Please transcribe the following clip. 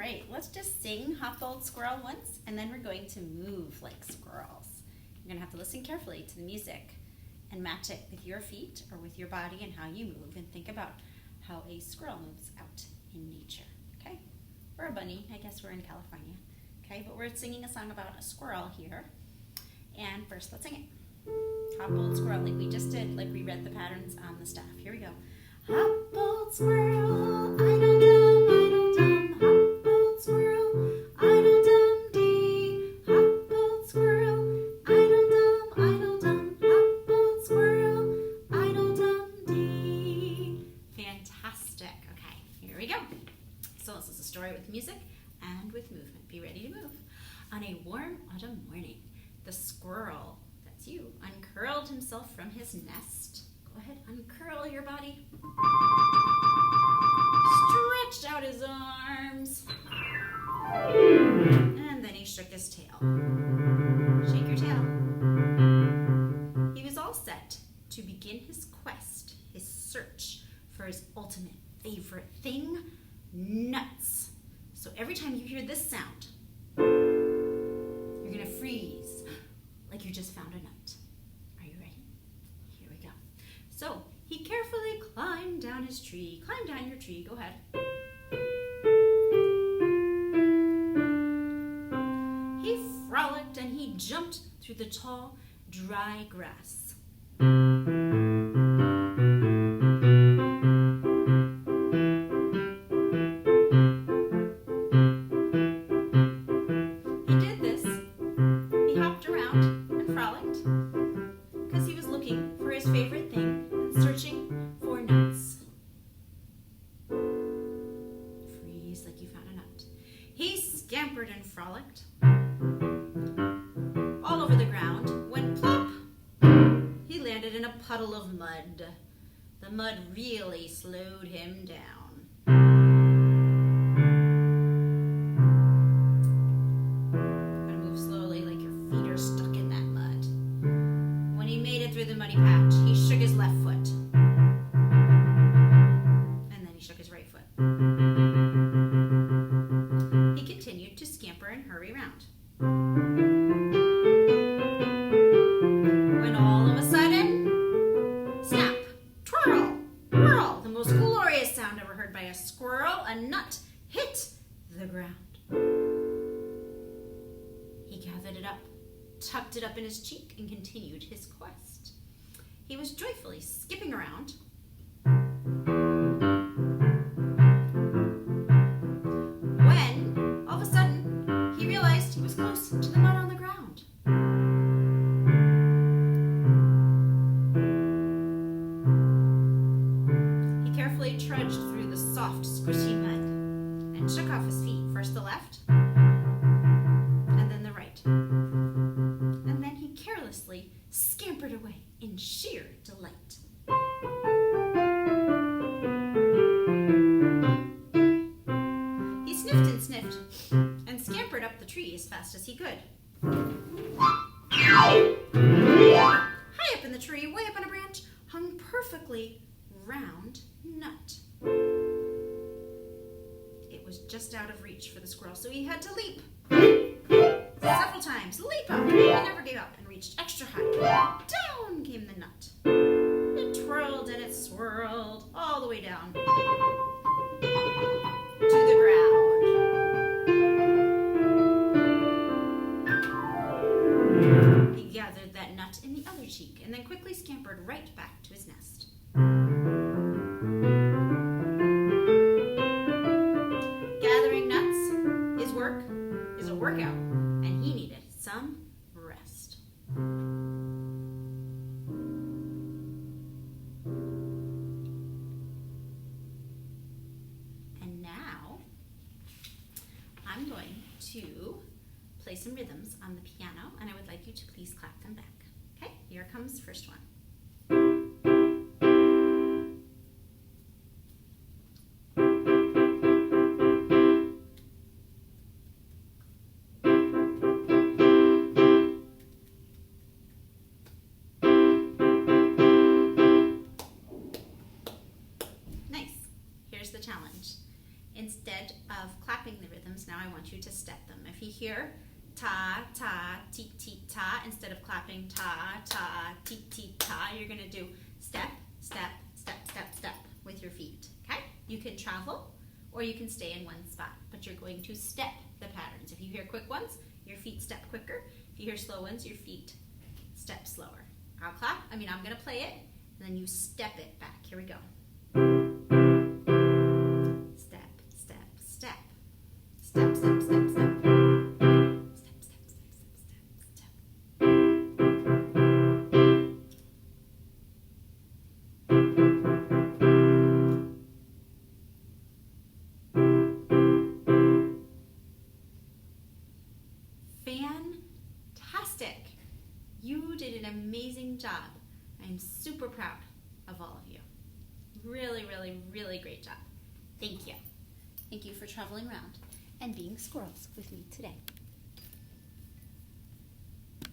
right, let's just sing Hop Old Squirrel once, and then we're going to move like squirrels. You're going to have to listen carefully to the music and match it with your feet or with your body and how you move, and think about how a squirrel moves out in nature, okay? Or a bunny, I guess we're in California, okay? But we're singing a song about a squirrel here. And first, let's sing it. Hop old squirrel, like we just did, like we read the patterns on the staff. Here we go. Hop old squirrel, idle dum, hop old squirrel, idle dum dee. Hop old squirrel, idle dum, hop old squirrel, idle dum dee. Fantastic. Okay, here we go. So this is a story with music and with movement. Be ready to move. On a warm autumn morning, the squirrel, that's you, uncurled himself from his nest. Go ahead, uncurl your body. Stretched out his arms. And then he shook his tail. Shake your tail. He was all set to begin his quest, his search for his ultimate favorite thing, nuts. So every time you hear this sound, you're going to freeze like you just found a nut. Are you ready? Here we go. So he carefully climbed down his tree. Climb down your tree. Go ahead. He frolicked and he jumped through the tall, dry grass. Favorite thing and searching for nuts. Freeze like you found a nut. He scampered and frolicked all over the ground when plop, he landed in a puddle of mud. The mud really slowed him down. Gotta move slowly like your feet are stuck in that mud. When he made it through the muddy patch, he shook his left foot. And then he shook his right foot. He continued to scamper and hurry around. When all of a sudden, snap, twirl, whirl, the most glorious sound ever heard by a squirrel, a nut hit the ground. He gathered it up, tucked it up in his cheek, and continued his quest. He was joyfully skipping around when, all of a sudden, he realized he was close to the mud on the ground. He carefully trudged through the soft, squishy mud and shook off his feet, first the left, and then the right. And then he carelessly scampered away in sheer delight. He sniffed and sniffed and scampered up the tree as fast as he could. High up in the tree, way up on a branch, hung perfectly round nut. It was just out of reach for the squirrel, so he had to leap several times. Leap up. He never gave up and reached extra high. Down came the nut. It twirled and it swirled all the way down to the ground. He gathered that nut in the other cheek and then quickly scampered right back to his nest. Gathering nuts, his work is a workout, and he needed some rest. And now I'm going to play some rhythms on the piano, and I would like you to please clap them back. Okay, here comes the first one. Here's the challenge. Instead of clapping the rhythms, Now I want you to step them. If you hear ta, ta, ti, ti, ta, instead of clapping ta, ta, ti, ti, ta, you're going to do step, step, step, step, step with your feet. Okay? You can travel or you can stay in one spot, but you're going to step the patterns. If you hear quick ones, your feet step quicker. If you hear slow ones, your feet step slower. I'm going to play it, and then you step it back. Here we go. Step, step, step. Step, step, step, step. Step, step, step, step, step, Fantastic. You did an amazing job. I'm super proud of all of you. Really, really, really great job. Thank you. Thank you for traveling around and being squirrels with me today.